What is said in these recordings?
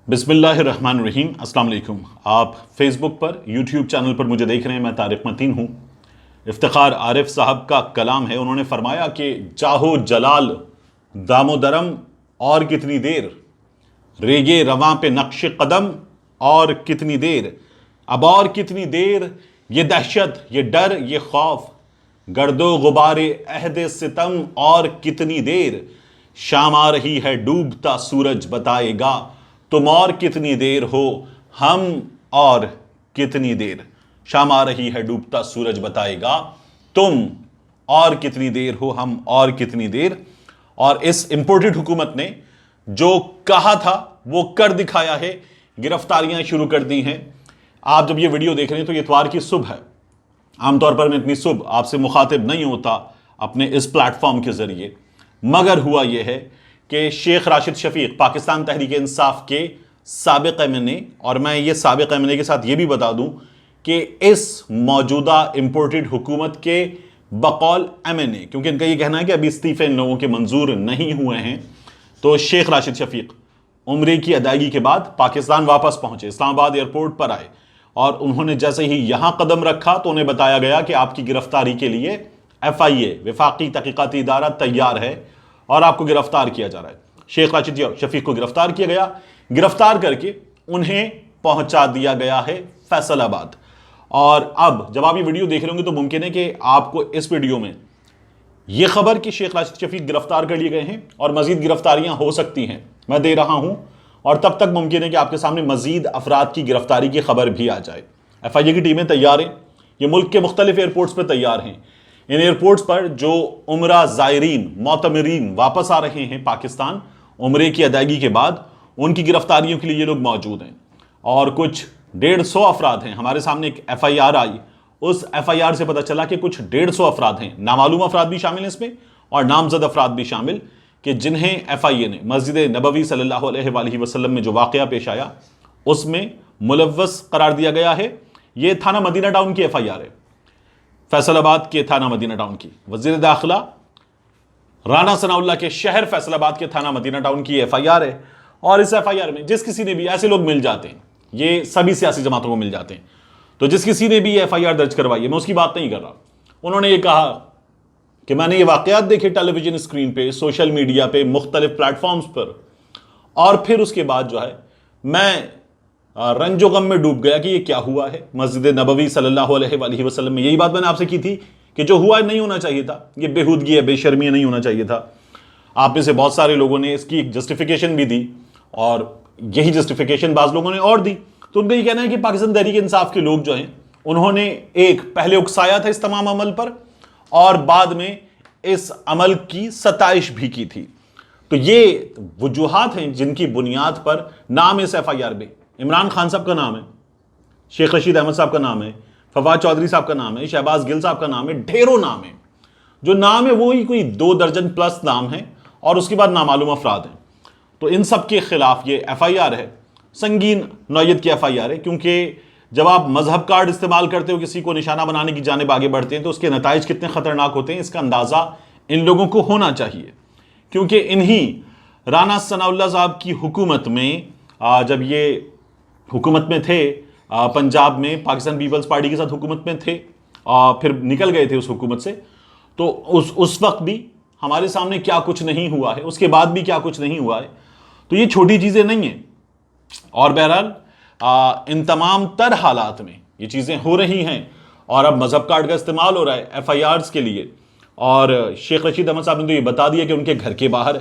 بسم اللہ الرحمن الرحیم۔ السلام علیکم۔ آپ فیس بک پر یوٹیوب چینل پر مجھے دیکھ رہے ہیں، میں طارق متین ہوں۔ افتخار عارف صاحب کا کلام ہے، انہوں نے فرمایا کہ جاہو جلال دام و درم اور کتنی دیر، ریگے رواں پہ نقش قدم اور کتنی دیر، اب اور کتنی دیر، یہ دہشت، یہ ڈر، یہ خوف، گرد و غبار عہد ستم اور کتنی دیر، شام آ رہی ہے ڈوبتا سورج بتائے گا تم اور کتنی دیر ہو، ہم اور کتنی دیر، شام آ رہی ہے ڈوبتا سورج بتائے گا تم اور کتنی دیر ہو، ہم اور کتنی دیر۔ اور اس امپورٹڈ حکومت نے جو کہا تھا وہ کر دکھایا ہے، گرفتاریاں شروع کر دی ہیں۔ آپ جب یہ ویڈیو دیکھ رہے ہیں تو یہ اتوار کی صبح ہے۔ عام طور پر میں اتنی صبح آپ سے مخاطب نہیں ہوتا اپنے اس پلیٹ فارم کے ذریعے، مگر ہوا یہ ہے کہ شیخ راشد شفیق پاکستان تحریک انصاف کے سابق ایم این اے، اور میں یہ سابق ایم این اے کے ساتھ یہ بھی بتا دوں کہ اس موجودہ امپورٹڈ حکومت کے بقول ایم این اے، کیونکہ ان کا یہ کہنا ہے کہ ابھی استعفے ان لوگوں کے منظور نہیں ہوئے ہیں، تو شیخ راشد شفیق عمرے کی ادائیگی کے بعد پاکستان واپس پہنچے، اسلام آباد ایئرپورٹ پر آئے، اور انہوں نے جیسے ہی یہاں قدم رکھا تو انہیں بتایا گیا کہ آپ کی گرفتاری کے لیے ایف آئی اے وفاقی تحقیقاتی ادارہ تیار ہے اور آپ کو گرفتار کیا جا رہا ہے۔ شیخ راشد شفیق کو گرفتار کیا گیا، گرفتار کر کے انہیں پہنچا دیا گیا ہے فیصل آباد۔ اور اب جب آپ یہ ویڈیو دیکھ رہے ہوں گے تو ممکن ہے کہ آپ کو اس ویڈیو میں یہ خبر کہ شیخ راشد شفیق گرفتار کر لیے گئے ہیں اور مزید گرفتاریاں ہو سکتی ہیں میں دے رہا ہوں، اور تب تک ممکن ہے کہ آپ کے سامنے مزید افراد کی گرفتاری کی خبر بھی آ جائے۔ ایف آئی اے کی ٹیمیں تیار ہیں، یہ ملک کے مختلف ایئرپورٹس پر تیار ہیں۔ ان ایئرپورٹس پر جو عمرہ زائرین، معتمرین واپس آ رہے ہیں پاکستان عمرے کی ادائیگی کے بعد، ان کی گرفتاریوں کے لیے یہ لوگ موجود ہیں، اور کچھ 150 افراد ہیں۔ ہمارے سامنے ایک ایف آئی آر آئی، اس ایف آئی آر سے پتہ چلا کہ کچھ 150 افراد ہیں، نامعلوم افراد بھی شامل ہیں اس میں اور نامزد افراد بھی شامل، کہ جنہیں ایف آئی اے نے مسجد نبوی صلی اللہ علیہ وآلہ وسلم میں جو واقعہ پیش آیا اس میں ملوث قرار دیا گیا ہے۔ یہ تھانہ مدینہ ٹاؤن کی ایف آئی آر ہے، فیصل آباد کے تھانہ مدینہ ٹاؤن کی۔ وزیر داخلہ رانا ثناء اللہ کے شہر فیصل آباد کے تھانہ مدینہ ٹاؤن کی ایف آئی آر ہے، اور اس ایف آئی آر میں جس کسی نے بھی، ایسے لوگ مل جاتے ہیں، یہ سبھی سیاسی جماعتوں کو مل جاتے ہیں، تو جس کسی نے بھی ایف آئی آر درج کروائی ہے، میں اس کی بات نہیں کر رہا، انہوں نے یہ کہا کہ میں نے یہ واقعات دیکھے ٹیلی ویژن اسکرین پہ، سوشل میڈیا پہ، مختلف پلیٹ فارمز پر، اور پھر اس کے بعد جو ہے میں رنج و غم میں ڈوب گیا کہ یہ کیا ہوا ہے مسجد نبوی صلی اللہ علیہ وآلہ وسلم میں۔ یہی بات میں نے آپ سے کی تھی کہ جو ہوا نہیں ہونا چاہیے تھا، یہ بےہودگی ہے، بے شرمی نہیں ہونا چاہیے تھا۔ آپ میں سے بہت سارے لوگوں نے اس کی ایک جسٹیفیکیشن بھی دی، اور یہی جسٹیفیکیشن بعض لوگوں نے اور دی۔ تو ان کا یہ کہنا ہے کہ پاکستان تحریک انصاف کے لوگ جو ہیں انہوں نے ایک پہلے اکسایا تھا اس تمام عمل پر، اور بعد میں اس عمل کی ستائش بھی کی تھی۔ تو یہ وجوہات ہیں جن کی بنیاد پر نام اس ایف آئی آر میں عمران خان صاحب کا نام ہے، شیخ رشید احمد صاحب کا نام ہے، فواد چودھری صاحب کا نام ہے، شہباز گل صاحب کا نام ہے، ڈھیروں نام ہیں۔ جو نام ہے وہی کوئی 2 درجن پلس نام ہیں، اور اس کے بعد نامعلوم افراد ہیں۔ تو ان سب کے خلاف یہ ایف آئی آر ہے، سنگین نوعیت کی ایف آئی آر ہے، کیونکہ جب آپ مذہب کارڈ استعمال کرتے ہو، کسی کو نشانہ بنانے کی جانب آگے بڑھتے ہیں، تو اس کے نتائج کتنے خطرناک ہوتے ہیں اس کا اندازہ ان لوگوں کو ہونا چاہیے۔ کیونکہ انہی رانا ثناء اللہ صاحب کی حکومت میں، جب یہ حکومت میں تھے پنجاب میں، پاکستان پیپلز پارٹی کے ساتھ حکومت میں تھے، پھر نکل گئے تھے اس حکومت سے، تو اس وقت بھی ہمارے سامنے کیا کچھ نہیں ہوا ہے، اس کے بعد بھی کیا کچھ نہیں ہوا ہے۔ تو یہ چھوٹی چیزیں نہیں ہیں، اور بہرحال ان تمام تر حالات میں یہ چیزیں ہو رہی ہیں، اور اب مذہب کارڈ کا استعمال ہو رہا ہے ایف آئی آرز کے لیے۔ اور شیخ رشید احمد صاحب نے تو یہ بتا دیا کہ ان کے گھر کے باہر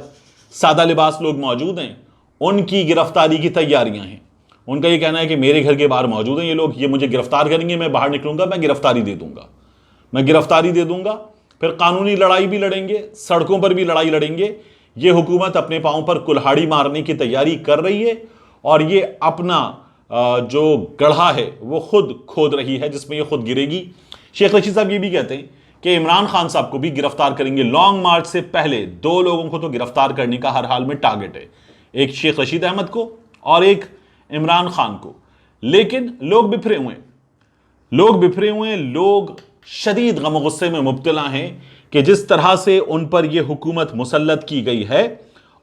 سادہ لباس لوگ موجود ہیں، ان کی گرفتاری کی تیاریاں ہیں۔ ان کا یہ کہنا ہے کہ میرے گھر کے باہر موجود ہیں یہ لوگ، یہ مجھے گرفتار کریں گے، میں باہر نکلوں گا، میں گرفتاری دے دوں گا، پھر قانونی لڑائی بھی لڑیں گے، سڑکوں پر بھی لڑائی لڑیں گے۔ یہ حکومت اپنے پاؤں پر کلہاڑی مارنے کی تیاری کر رہی ہے، اور یہ اپنا جو گڑھا ہے وہ خود کھود رہی ہے، جس میں یہ خود گرے گی۔ شیخ رشید صاحب یہ بھی کہتے ہیں کہ عمران خان صاحب کو بھی گرفتار کریں گے، لانگ مارچ سے پہلے 2 لوگوں کو تو گرفتار کرنے کا ہر حال میں ٹارگٹ ہے، ایک شیخ رشید احمد کو اور ایک عمران خان کو۔ لیکن لوگ بپھرے ہوئے ہیں، لوگ شدید غم و غصے میں مبتلا ہیں کہ جس طرح سے ان پر یہ حکومت مسلط کی گئی ہے،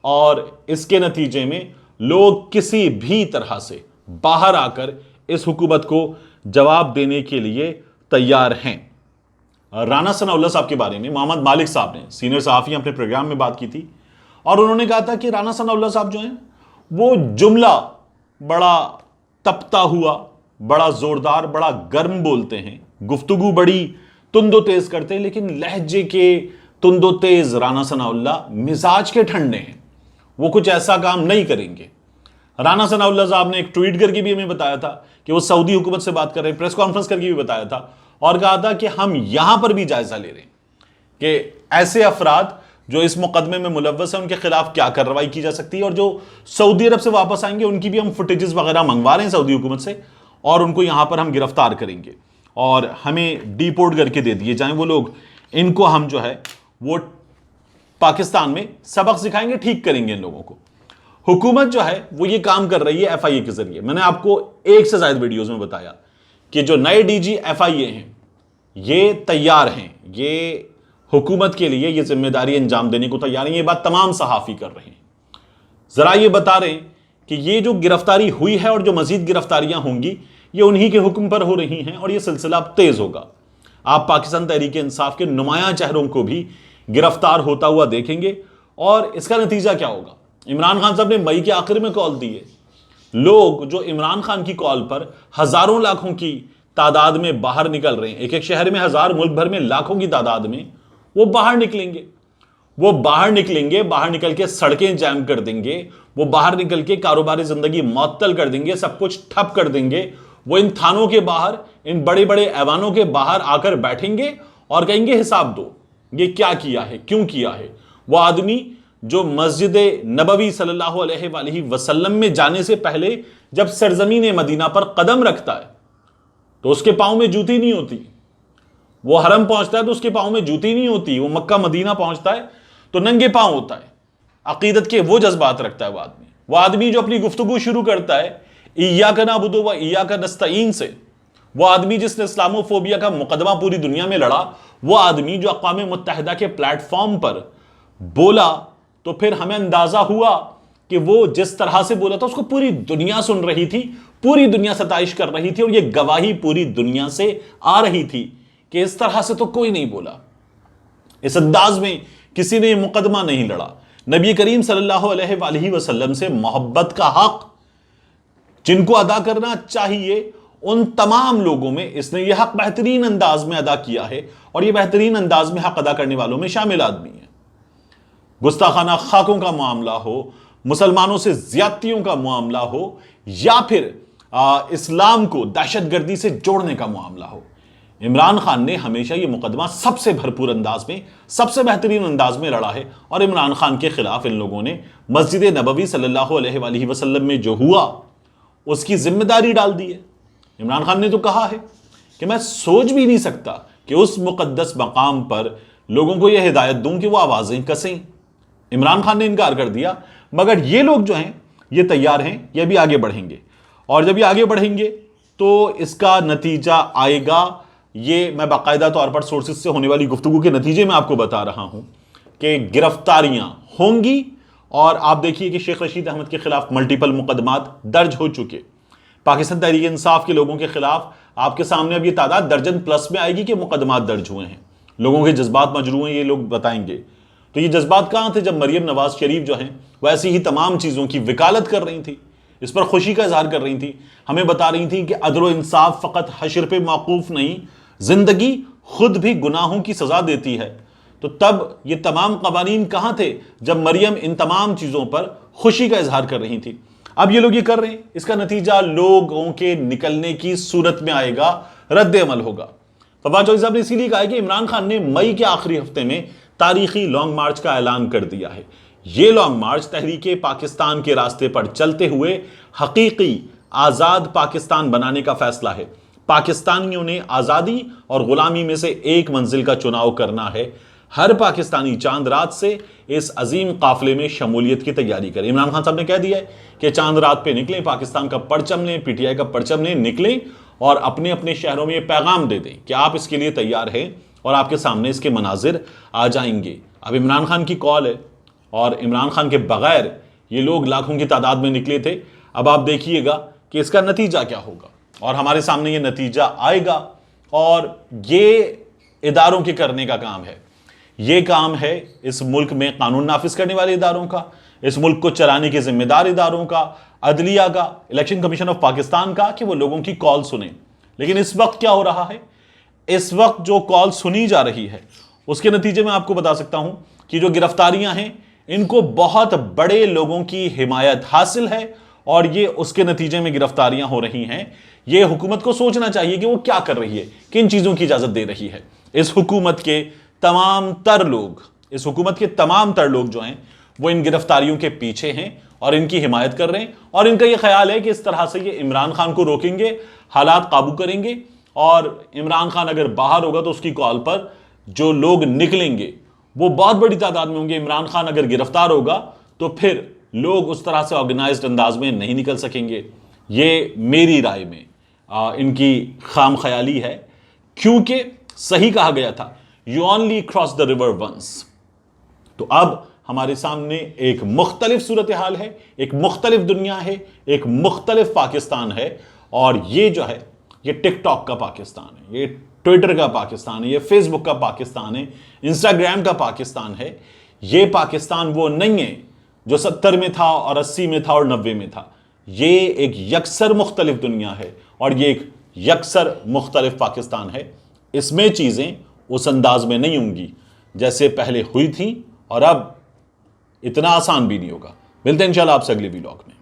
اور اس کے نتیجے میں لوگ کسی بھی طرح سے باہر آ کر اس حکومت کو جواب دینے کے لیے تیار ہیں۔ رانا ثناء اللہ صاحب کے بارے میں محمد مالک صاحب نے، سینئر صحافی ہیں، اپنے پروگرام میں بات کی تھی، اور انہوں نے کہا تھا کہ رانا ثناء اللہ صاحب جو ہیں وہ جملہ بڑا تپتا ہوا، بڑا زوردار، بڑا گرم بولتے ہیں، گفتگو بڑی تند و تیز کرتے ہیں، لیکن لہجے کے تند و تیز رانا ثناء اللہ مزاج کے ٹھنڈے ہیں، وہ کچھ ایسا کام نہیں کریں گے۔ رانا ثناء اللہ صاحب نے ایک ٹویٹ کر کے بھی ہمیں بتایا تھا کہ وہ سعودی حکومت سے بات کر رہے ہیں، پریس کانفرنس کر کے بھی بتایا تھا، اور کہا تھا کہ ہم یہاں پر بھی جائزہ لے رہے ہیں کہ ایسے افراد جو اس مقدمے میں ملوث ہیں ان کے خلاف کیا کارروائی کی جا سکتی ہے، اور جو سعودی عرب سے واپس آئیں گے ان کی بھی ہم فوٹیجز وغیرہ منگوا رہے ہیں سعودی حکومت سے، اور ان کو یہاں پر ہم گرفتار کریں گے اور ہمیں ڈیپورٹ کر کے دے دیے جائیں وہ لوگ، ان کو ہم جو ہے وہ پاکستان میں سبق سکھائیں گے، ٹھیک کریں گے ان لوگوں کو۔ حکومت جو ہے وہ یہ کام کر رہی ہے ایف آئی اے کے ذریعے۔ میں نے آپ کو ایک سے زائد ویڈیوز میں بتایا کہ جو نئے ڈی جی ایف آئی اے ہیں یہ تیار ہیں، یہ حکومت کے لیے یہ ذمہ داری انجام دینے کو تیار ہیں، یہ بات تمام صحافی کر رہے ہیں، ذرا یہ بتا رہے ہیں کہ یہ جو گرفتاری ہوئی ہے اور جو مزید گرفتاریاں ہوں گی یہ انہی کے حکم پر ہو رہی ہیں، اور یہ سلسلہ اب تیز ہوگا۔ آپ پاکستان تحریک انصاف کے نمایاں چہروں کو بھی گرفتار ہوتا ہوا دیکھیں گے، اور اس کا نتیجہ کیا ہوگا؟ عمران خان صاحب نے مئی کے آخر میں کال دی ہے، لوگ جو عمران خان کی کال پر ہزاروں لاکھوں کی تعداد میں باہر نکل رہے ہیں، ایک ایک شہر میں ہزار، ملک بھر میں لاکھوں کی تعداد میں وہ باہر نکلیں گے، وہ باہر نکلیں گے، باہر نکل کے سڑکیں جام کر دیں گے، وہ باہر نکل کے کاروباری زندگی معطل کر دیں گے، سب کچھ ٹھپ کر دیں گے، وہ ان تھانوں کے باہر، ان بڑے بڑے ایوانوں کے باہر آ کر بیٹھیں گے اور کہیں گے حساب دو، یہ کیا کیا ہے، کیوں کیا ہے۔ وہ آدمی جو مسجد نبوی صلی اللہ علیہ وآلہ وسلم میں جانے سے پہلے جب سرزمین مدینہ پر قدم رکھتا ہے تو اس کے پاؤں میں جوتی نہیں ہوتی، وہ حرم پہنچتا ہے تو اس کے پاؤں میں جوتی نہیں ہوتی، وہ مکہ مدینہ پہنچتا ہے تو ننگے پاؤں ہوتا ہے۔ عقیدت کے وہ جذبات رکھتا ہے وہ آدمی جو اپنی گفتگو شروع کرتا ہے ایاک نعبد و ایاک نستعین سے، وہ آدمی جس نے اسلامو فوبیا کا مقدمہ پوری دنیا میں لڑا، وہ آدمی جو اقوام متحدہ کے پلیٹ فارم پر بولا تو پھر ہمیں اندازہ ہوا کہ وہ جس طرح سے بولا تھا اس کو پوری دنیا سن رہی تھی، پوری دنیا ستائش کر رہی تھی، اور یہ گواہی پوری دنیا سے آ رہی تھی کہ اس طرح سے تو کوئی نہیں بولا، اس انداز میں کسی نے یہ مقدمہ نہیں لڑا۔ نبی کریم صلی اللہ علیہ وآلہ وسلم سے محبت کا حق جن کو ادا کرنا چاہیے ان تمام لوگوں میں اس نے یہ حق بہترین انداز میں ادا کیا ہے، اور یہ بہترین انداز میں حق ادا کرنے والوں میں شامل آدمی ہے۔ گستاخانہ خاکوں کا معاملہ ہو، مسلمانوں سے زیادتیوں کا معاملہ ہو، یا پھر اسلام کو دہشت گردی سے جوڑنے کا معاملہ ہو، عمران خان نے ہمیشہ یہ مقدمہ سب سے بھرپور انداز میں، سب سے بہترین انداز میں لڑا ہے، اور عمران خان کے خلاف ان لوگوں نے مسجد نبوی صلی اللہ علیہ وآلہ وسلم میں جو ہوا اس کی ذمہ داری ڈال دی ہے۔ عمران خان نے تو کہا ہے کہ میں سوچ بھی نہیں سکتا کہ اس مقدس مقام پر لوگوں کو یہ ہدایت دوں کہ وہ آوازیں کسیں۔ عمران خان نے انکار کر دیا، مگر یہ لوگ جو ہیں یہ تیار ہیں، یہ بھی آگے بڑھیں گے، اور جب یہ آگے بڑھیں گے تو اس کا نتیجہ آئے گا۔ یہ میں باقاعدہ طور پر سورسز سے ہونے والی گفتگو کے نتیجے میں آپ کو بتا رہا ہوں کہ گرفتاریاں ہوں گی، اور آپ دیکھیے کہ شیخ رشید احمد کے خلاف ملٹیپل مقدمات درج ہو چکے، پاکستان تحریک انصاف کے لوگوں کے خلاف آپ کے سامنے اب یہ تعداد درجن پلس میں آئے گی کہ مقدمات درج ہوئے ہیں، لوگوں کے جذبات مجروح ہیں، یہ لوگ بتائیں گے۔ تو یہ جذبات کہاں تھے جب مریم نواز شریف جو ہیں وہ ایسی ہی تمام چیزوں کی وکالت کر رہی تھی، اس پر خوشی کا اظہار کر رہی تھی، ہمیں بتا رہی تھی کہ عدل و انصاف فقط حشر پہ موقوف نہیں، زندگی خود بھی گناہوں کی سزا دیتی ہے۔ تو تب یہ تمام قوانین کہاں تھے جب مریم ان تمام چیزوں پر خوشی کا اظہار کر رہی تھی؟ اب یہ لوگ یہ کر رہے ہیں، اس کا نتیجہ لوگوں کے نکلنے کی صورت میں آئے گا، رد عمل ہوگا۔ فواد چودھری صاحب نے اسی لیے کہا ہے کہ عمران خان نے مئی کے آخری ہفتے میں تاریخی لانگ مارچ کا اعلان کر دیا ہے۔ یہ لانگ مارچ تحریک پاکستان کے راستے پر چلتے ہوئے حقیقی آزاد پاکستان بنانے کا فیصلہ ہے۔ پاکستانیوں نے آزادی اور غلامی میں سے ایک منزل کا چناؤ کرنا ہے۔ ہر پاکستانی چاند رات سے اس عظیم قافلے میں شمولیت کی تیاری کریں۔ عمران خان صاحب نے کہہ دیا ہے کہ چاند رات پہ نکلیں، پاکستان کا پرچم لیں، پی ٹی آئی کا پرچم لیں، نکلیں اور اپنے اپنے شہروں میں یہ پیغام دے دیں کہ آپ اس کے لیے تیار ہیں، اور آپ کے سامنے اس کے مناظر آ جائیں گے۔ اب عمران خان کی کال ہے، اور عمران خان کے بغیر یہ لوگ لاکھوں کی تعداد میں نکلے تھے. اب آپ دیکھیے گا کہ اس کا نتیجہ کیا ہوگا, اور ہمارے سامنے یہ نتیجہ آئے گا. اور یہ اداروں کے کرنے کا کام ہے. یہ کام ہے اس ملک میں قانون نافذ کرنے والے اداروں کا, اس ملک کو چلانے کے ذمہ دار اداروں کا, عدلیہ کا, الیکشن کمیشن آف پاکستان کا, کہ وہ لوگوں کی کال سنیں. لیکن اس وقت کیا ہو رہا ہے؟ اس وقت جو کال سنی جا رہی ہے اس کے نتیجے میں آپ کو بتا سکتا ہوں کہ جو گرفتاریاں ہیں ان کو بہت بڑے لوگوں کی حمایت حاصل ہے, اور یہ اس کے نتیجے میں گرفتاریاں ہو رہی ہیں. یہ حکومت کو سوچنا چاہیے کہ وہ کیا کر رہی ہے, کن چیزوں کی اجازت دے رہی ہے. اس حکومت کے تمام تر لوگ جو ہیں وہ ان گرفتاریوں کے پیچھے ہیں اور ان کی حمایت کر رہے ہیں, اور ان کا یہ خیال ہے کہ اس طرح سے یہ عمران خان کو روکیں گے, حالات قابو کریں گے, اور عمران خان اگر باہر ہوگا تو اس کی کال پر جو لوگ نکلیں گے وہ بہت بڑی تعداد میں ہوں گے. عمران خان اگر گرفتار ہوگا تو پھر لوگ اس طرح سے آرگنائزڈ انداز میں نہیں نکل سکیں گے. یہ میری رائے میں ان کی خام خیالی ہے, کیونکہ صحیح کہا گیا تھا you only cross the river once. تو اب ہمارے سامنے ایک مختلف صورتحال ہے, ایک مختلف دنیا ہے, ایک مختلف پاکستان ہے, اور یہ جو ہے یہ ٹک ٹاک کا پاکستان ہے, یہ ٹویٹر کا پاکستان ہے, یہ فیس بک کا پاکستان ہے, انسٹاگرام کا پاکستان ہے. یہ پاکستان وہ نہیں ہے جو 70 میں تھا اور 80 میں تھا اور 90 میں تھا. یہ ایک یکسر مختلف دنیا ہے, اور یہ ایک یکسر مختلف پاکستان ہے. اس میں چیزیں اس انداز میں نہیں ہوں گی جیسے پہلے ہوئی تھیں, اور اب اتنا آسان بھی نہیں ہوگا. ملتے ہیں انشاءاللہ آپ سے اگلے ویلاگ میں.